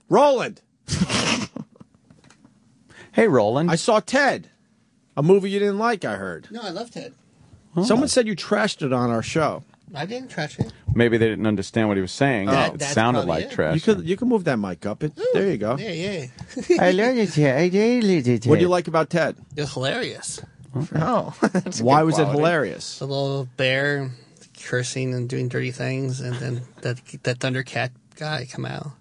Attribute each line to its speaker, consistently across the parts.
Speaker 1: Roland.
Speaker 2: Hey, Roland.
Speaker 1: I saw Ted, a movie you didn't like, I heard.
Speaker 3: No, I love Ted.
Speaker 1: Someone said you trashed it on our show.
Speaker 3: I didn't trash it.
Speaker 2: Maybe they didn't understand what he was saying. It
Speaker 3: That's
Speaker 2: sounded
Speaker 3: probably
Speaker 2: like
Speaker 3: it.
Speaker 2: trash.
Speaker 1: You can move that mic up. There you go.
Speaker 3: Yeah.
Speaker 4: I learned it here. I did it.
Speaker 1: What do you like about Ted?
Speaker 3: It was hilarious.
Speaker 4: Oh, that's a
Speaker 1: Why
Speaker 4: good
Speaker 1: was it
Speaker 4: quality.
Speaker 1: hilarious?
Speaker 3: The little bear cursing and doing dirty things, and then that Thundercat guy come out.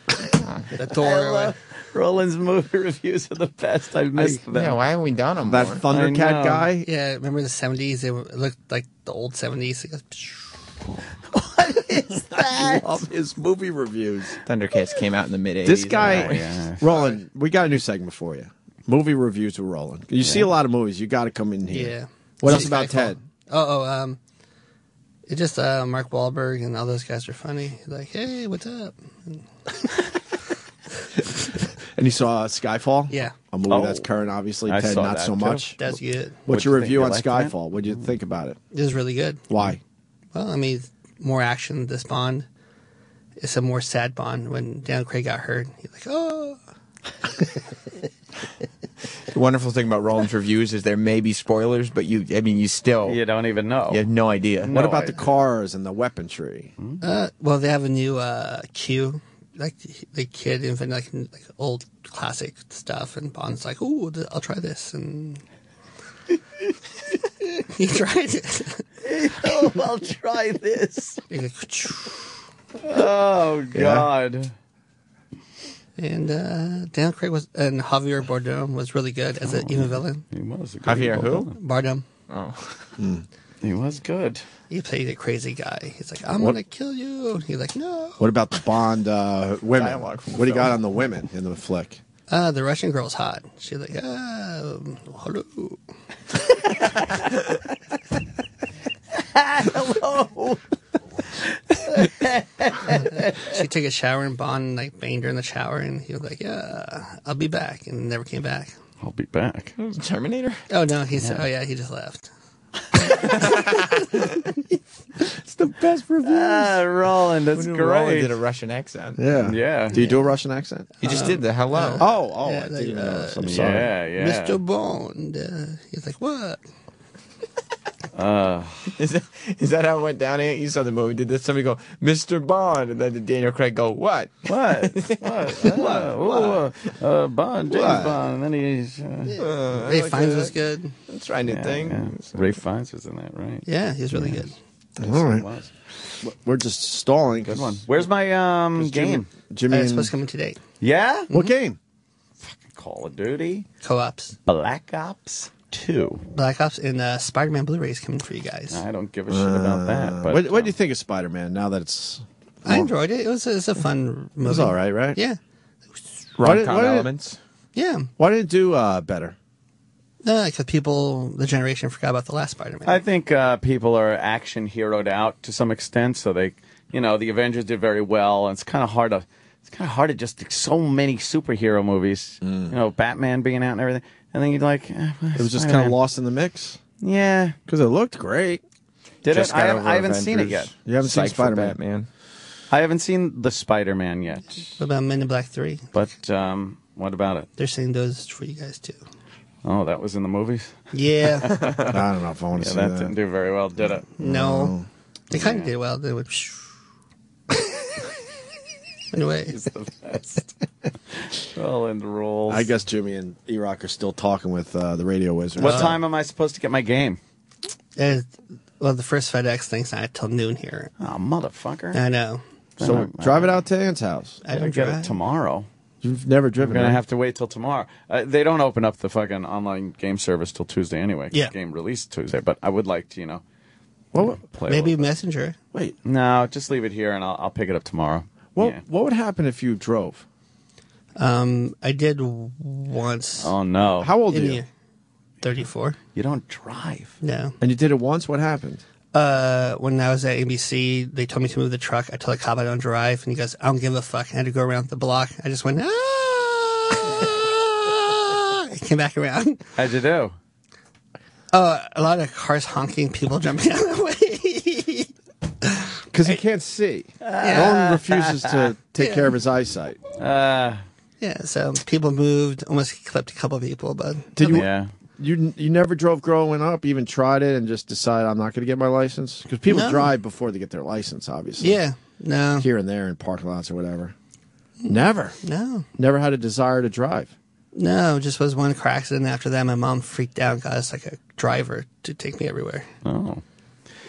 Speaker 3: The door.
Speaker 2: Roland's movie reviews are the best. I missed them.
Speaker 4: Yeah, why haven't we done them
Speaker 1: That
Speaker 4: more?
Speaker 1: Thundercat
Speaker 2: I know.
Speaker 1: guy?
Speaker 3: Yeah, remember the 70s? It looked like the old 70s. It goes,
Speaker 2: What is that?
Speaker 1: I love his movie reviews.
Speaker 4: Thundercats came out in the mid-'80s.
Speaker 1: This guy,
Speaker 2: yeah.
Speaker 1: Roland, we got a new segment for you. Movie reviews with Roland. You see a lot of movies. You got to come in here.
Speaker 3: yeah.
Speaker 1: What else about
Speaker 3: Skyfall.
Speaker 1: Ted?
Speaker 3: It's just Mark Wahlberg and all those guys are funny. He's like, hey, what's up?
Speaker 1: And you saw Skyfall?
Speaker 3: Yeah.
Speaker 1: A movie that's current, obviously.
Speaker 2: I
Speaker 1: Ted,
Speaker 2: saw
Speaker 1: not
Speaker 2: that,
Speaker 1: so
Speaker 2: too.
Speaker 1: much.
Speaker 3: That's good.
Speaker 1: What's your
Speaker 2: What'd you
Speaker 1: review on
Speaker 2: think? You liked
Speaker 1: Skyfall? What did you think about it?
Speaker 3: It was really good.
Speaker 1: Why?
Speaker 3: Well, I mean, more action than this Bond. It's a more sad Bond. When Daniel Craig got hurt, he's like, oh.
Speaker 4: The wonderful thing about Roland's reviews is there may be spoilers, but you still
Speaker 2: You don't even know.
Speaker 4: you have no idea.
Speaker 1: What about the cars and the weaponry?
Speaker 3: Well, they have a new Q. Like the kid invented like old classic stuff, and Bond's like, "Ooh, I'll try this," and he tried it.
Speaker 2: Oh, I'll try this.
Speaker 3: He's like,
Speaker 2: Oh, God.
Speaker 3: and Daniel Craig and Javier Bardem was really good as an evil villain.
Speaker 2: He was a good
Speaker 4: Javier who?
Speaker 2: villain.
Speaker 3: Bardem,
Speaker 4: Oh,
Speaker 2: He was good.
Speaker 3: he played a crazy guy. He's like, "I'm gonna kill you." He's like, "No."
Speaker 1: What about the Bond women?
Speaker 4: Dialogue from the
Speaker 1: What do you got
Speaker 4: film.
Speaker 1: on the women in the flick?
Speaker 3: The Russian girl's hot. She's like, hello.
Speaker 2: Hello.
Speaker 3: She took a shower and Bond like banged her in the shower, and he was like, "Yeah, I'll be back," and never came back.
Speaker 2: I'll be back.
Speaker 4: Terminator.
Speaker 3: Oh no, he said, "Oh yeah, he just left."
Speaker 1: It's the best review.
Speaker 2: Roland, that's
Speaker 4: Who knew Roland
Speaker 2: great.
Speaker 4: did a Russian accent.
Speaker 1: Yeah.
Speaker 2: Yeah.
Speaker 1: Do you do a Russian accent?
Speaker 4: He just did the hello.
Speaker 1: Oh,
Speaker 3: Yeah,
Speaker 1: I
Speaker 3: like,
Speaker 1: didn't know. I'm sorry.
Speaker 2: Yeah.
Speaker 3: Mr. Bond. He's like, "What?"
Speaker 4: Is that how it went down? You saw the movie. Did somebody go, Mr. Bond? And then did Daniel Craig go, what?
Speaker 2: What? Bond, James
Speaker 1: What?
Speaker 2: Bond. And then he's.
Speaker 3: Ray Fiennes was good.
Speaker 4: Let's try a new thing.
Speaker 2: Ray Fiennes was in that, right?
Speaker 3: Yeah, he was really good.
Speaker 1: All right.
Speaker 2: It was.
Speaker 1: We're just stalling.
Speaker 2: Good one. Where's my game?
Speaker 1: Jimmy
Speaker 3: It's
Speaker 1: and...
Speaker 3: supposed to come in today.
Speaker 2: Yeah?
Speaker 1: What game?
Speaker 2: Call of Duty.
Speaker 3: Co-ops,
Speaker 2: Black Ops 2.
Speaker 3: Black Ops, and Spider-Man Blu-rays coming for you guys.
Speaker 2: I don't give a shit about that. But,
Speaker 1: What do you think of Spider-Man now that it's...
Speaker 3: I enjoyed it. It was a fun movie.
Speaker 1: It was all right, right?
Speaker 3: Yeah,
Speaker 4: Rom-com
Speaker 1: why did-
Speaker 4: elements.
Speaker 3: yeah.
Speaker 1: Why didn't it do better?
Speaker 3: No, because the generation forgot about the last Spider-Man.
Speaker 2: I think people are action heroed out to some extent, so they, the Avengers did very well, and it's kind of hard to just so many superhero movies, Batman being out and everything, and then you're like,
Speaker 1: It was just kind of lost in the mix?
Speaker 2: Yeah,
Speaker 1: Because it looked great.
Speaker 2: did
Speaker 4: Just
Speaker 2: it?
Speaker 4: got over
Speaker 2: I haven't seen it
Speaker 4: Avengers.
Speaker 2: yet.
Speaker 1: You haven't seen
Speaker 4: Psyched for
Speaker 1: Spider-Man?
Speaker 4: Batman.
Speaker 2: I haven't seen the Spider-Man yet,
Speaker 3: What about Men in Black 3?
Speaker 2: but what about it?
Speaker 3: They're saying those for you guys too.
Speaker 2: Oh, that was in the movies.
Speaker 3: Yeah.
Speaker 1: I don't know if I want to
Speaker 2: Yeah,
Speaker 1: see
Speaker 2: that
Speaker 1: that.
Speaker 2: didn't do very well, did it?
Speaker 3: No. They kind of did well. They would. Anyway.
Speaker 2: It's the best. Roland rules.
Speaker 1: I guess Jimmy and E-Rock are still talking with the Radio Wizard.
Speaker 2: What time am I supposed to get my game?
Speaker 3: Well, the first FedEx thing's not till noon here.
Speaker 2: Oh, motherfucker.
Speaker 3: I know.
Speaker 1: So drive it out to Ann's house.
Speaker 3: I
Speaker 2: I
Speaker 3: don't
Speaker 2: get
Speaker 3: drive.
Speaker 2: it tomorrow.
Speaker 1: You've never
Speaker 2: I'm
Speaker 1: driven
Speaker 2: going to
Speaker 1: it.
Speaker 2: have to wait till tomorrow. They don't open up the fucking online game service till Tuesday anyway.
Speaker 3: Yeah.
Speaker 2: Game released Tuesday, but I would like to, play a
Speaker 3: Maybe
Speaker 2: little bit.
Speaker 3: Messenger.
Speaker 1: Wait,
Speaker 2: No, just leave it here and I'll pick it up tomorrow.
Speaker 1: what
Speaker 2: Yeah.
Speaker 1: what would happen if you drove?
Speaker 3: I did once.
Speaker 2: Oh, no.
Speaker 1: How old are
Speaker 3: in
Speaker 1: you?
Speaker 3: the 34.
Speaker 2: You don't drive.
Speaker 3: No.
Speaker 1: And you did it once? What happened?
Speaker 3: When I was at ABC, they told me to move the truck. I told the cop I don't drive, and he goes, "I don't give a fuck." I had to go around the block. I just went, ah! I came back around.
Speaker 2: How'd you do?
Speaker 3: A lot of cars honking, people jumping out of the way.
Speaker 1: Because he can't see. Roland refuses to take care of his eyesight.
Speaker 3: Yeah, so people moved, almost clipped a couple people, but
Speaker 1: Did you?
Speaker 2: Yeah.
Speaker 1: You never drove growing up, even tried it, and just decided I'm not going to get my license? Because people
Speaker 3: No.
Speaker 1: drive before they get their license, obviously.
Speaker 3: yeah, no,
Speaker 1: Here and there in parking lots or whatever. Never.
Speaker 3: no.
Speaker 1: Never had a desire to drive.
Speaker 3: No, just was one car accident. After that, my mom freaked out and got us like a driver to take me everywhere.
Speaker 2: Oh.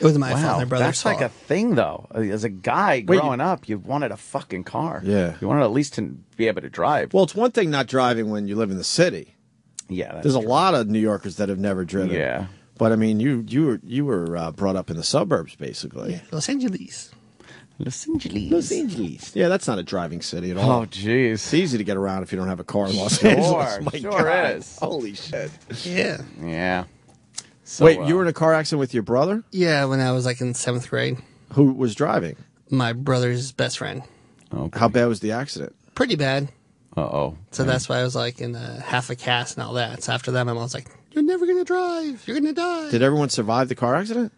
Speaker 3: It wasn't my fault.
Speaker 2: Wow.
Speaker 3: My brother's
Speaker 2: That's
Speaker 3: fault.
Speaker 2: like a thing, though. As a guy growing up, you wanted a fucking car.
Speaker 1: Yeah.
Speaker 2: You wanted at least to be able to drive.
Speaker 1: Well, it's one thing not driving when you live in the city.
Speaker 2: Yeah. That's
Speaker 1: There's a
Speaker 2: true.
Speaker 1: lot of New Yorkers that have never driven.
Speaker 2: Yeah.
Speaker 1: But I mean, you were brought up in the suburbs, basically.
Speaker 3: Yeah, Los Angeles.
Speaker 2: Los Angeles.
Speaker 1: Los Angeles. Yeah, that's not a driving city at all.
Speaker 2: Oh, jeez.
Speaker 1: It's easy to get around if you don't have a car in Los Angeles. My
Speaker 2: Sure
Speaker 1: God.
Speaker 2: is.
Speaker 1: Holy shit.
Speaker 3: Yeah,
Speaker 2: Yeah. So,
Speaker 1: Wait, you were in a car accident with your brother?
Speaker 3: yeah. When I was like in 7th grade,
Speaker 1: Who was driving?
Speaker 3: my brother's best friend.
Speaker 2: Okay.
Speaker 1: How bad was the accident?
Speaker 3: Pretty bad.
Speaker 2: Uh-oh.
Speaker 3: So that's why I was like in half a cast and all that. So after that, my mom was like, "You're never gonna drive. You're gonna die."
Speaker 1: Did everyone survive the car accident?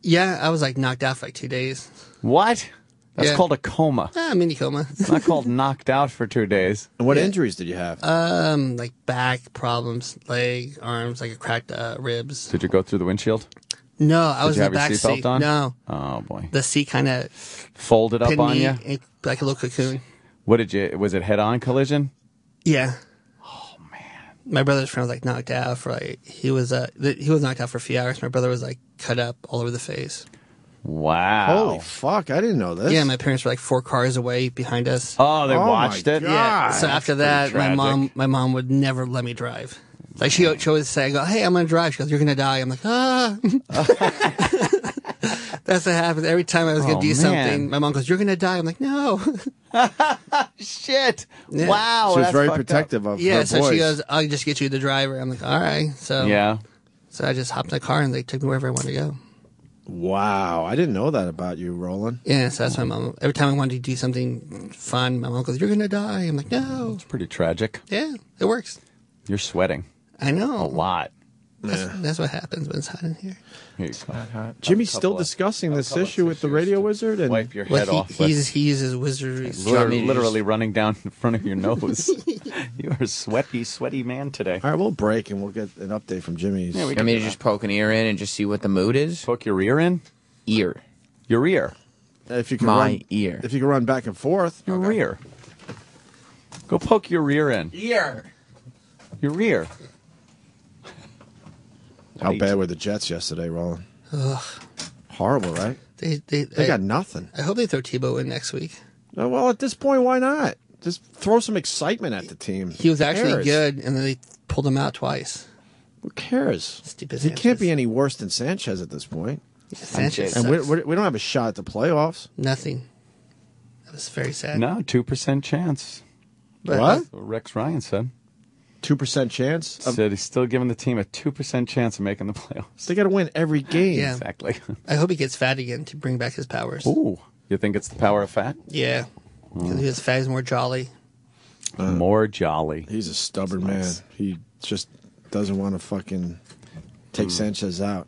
Speaker 3: Yeah, I was like knocked out for like 2 days.
Speaker 2: What? That's
Speaker 3: Yeah.
Speaker 2: called a coma.
Speaker 3: Mini coma.
Speaker 2: It's not called knocked out for 2 days.
Speaker 1: And what
Speaker 3: Yeah.
Speaker 1: injuries did you have?
Speaker 3: Like back problems, leg, arms, like cracked ribs.
Speaker 2: Did you go through the windshield?
Speaker 3: No, I was
Speaker 2: you
Speaker 3: in the
Speaker 2: have
Speaker 3: back
Speaker 2: your seatbelt
Speaker 3: seat.
Speaker 2: on?
Speaker 3: No,
Speaker 2: Oh, boy.
Speaker 3: the seat kind of
Speaker 2: Folded up
Speaker 3: pinned
Speaker 2: on
Speaker 3: me
Speaker 2: you?
Speaker 3: in, like a little cocoon.
Speaker 2: What did you, was it head-on collision?
Speaker 3: Yeah. Oh man. My brother's friend was like knocked out for like he was knocked out for a few hours. My brother was like cut up all over the face.
Speaker 2: Wow.
Speaker 1: Holy fuck, I didn't know this.
Speaker 3: Yeah, my parents were like 4 cars away behind us.
Speaker 2: Oh, they
Speaker 1: Oh,
Speaker 2: watched
Speaker 1: my
Speaker 2: it?
Speaker 1: God.
Speaker 3: Yeah. So
Speaker 1: that's
Speaker 3: after that,
Speaker 2: pretty tragic.
Speaker 3: my mom would never let me drive. Like she always say, "I go, hey, I'm gonna drive." She goes, "You're gonna die." I'm like, ah. That's what happens every time I was gonna
Speaker 2: Oh,
Speaker 3: do
Speaker 2: man.
Speaker 3: something. My mom goes, "You're gonna die." I'm like, "No."
Speaker 2: Shit.
Speaker 3: Yeah.
Speaker 2: Wow.
Speaker 1: She was
Speaker 2: that's
Speaker 1: very
Speaker 2: fucked up.
Speaker 1: protective of
Speaker 3: Yeah.
Speaker 1: her
Speaker 3: So
Speaker 1: boys.
Speaker 3: she goes, "I'll just get you the driver." I'm like, "All right." So
Speaker 2: Yeah.
Speaker 3: So I just hopped in the car and they took me wherever I wanted to go.
Speaker 1: Wow, I didn't know that about you, Roland.
Speaker 3: Yeah. So that's my mom. Every time I wanted to do something fun, my mom goes, "You're gonna die." I'm like, "No."
Speaker 2: It's pretty tragic.
Speaker 3: Yeah, it works.
Speaker 2: You're sweating
Speaker 3: I know.
Speaker 2: a lot.
Speaker 3: That's what happens when it's hot in here.
Speaker 2: Here you go.
Speaker 1: Jimmy's still discussing this issue with the radio wizard, and
Speaker 2: Wipe your
Speaker 3: Well,
Speaker 2: head off. with-
Speaker 3: he uses wizardry.
Speaker 2: literally running down in front of your nose. You are a sweaty man today.
Speaker 1: all right, we'll break and we'll get an update from Jimmy's.
Speaker 2: Yeah, we
Speaker 4: You
Speaker 2: can
Speaker 4: want me
Speaker 2: do
Speaker 4: to
Speaker 2: that.
Speaker 4: just poke an ear in and just see what the mood is?
Speaker 2: Poke your ear in?
Speaker 4: Ear.
Speaker 2: Your ear.
Speaker 1: If you can
Speaker 4: My
Speaker 1: run,
Speaker 4: ear.
Speaker 1: If you can run back and forth.
Speaker 2: Your rear. Go poke your rear in.
Speaker 4: Ear.
Speaker 2: Your rear.
Speaker 1: How
Speaker 2: Right.
Speaker 1: bad were the Jets yesterday, Roland? Horrible, right?
Speaker 3: They
Speaker 1: got nothing.
Speaker 3: I hope they throw Tebow in next week.
Speaker 1: Well, at this point, why not? Just throw some excitement at the team.
Speaker 3: He was
Speaker 1: Who
Speaker 3: actually
Speaker 1: cares?
Speaker 3: good, and then they pulled him out twice.
Speaker 1: Who cares?
Speaker 3: Stupid
Speaker 1: He can't
Speaker 3: Sanchez.
Speaker 1: be any worse than Sanchez at this point.
Speaker 3: Sanchez
Speaker 1: And
Speaker 3: sucks.
Speaker 1: we don't have a shot at the playoffs.
Speaker 3: Nothing. That was very sad.
Speaker 2: No, 2% chance.
Speaker 3: But-
Speaker 1: What?
Speaker 2: That's what Rex Ryan said.
Speaker 1: 2% chance.
Speaker 2: Said he's still giving the team a 2% chance of making the playoffs.
Speaker 1: They got to win every game.
Speaker 3: Yeah.
Speaker 2: Exactly.
Speaker 3: I hope he gets fat again to bring back his powers.
Speaker 2: Ooh. You think it's the power of fat?
Speaker 3: Yeah. Because he was fat, he's more jolly.
Speaker 2: More jolly.
Speaker 1: He's a stubborn
Speaker 2: Nice.
Speaker 1: man. He just doesn't want to fucking take Sanchez out.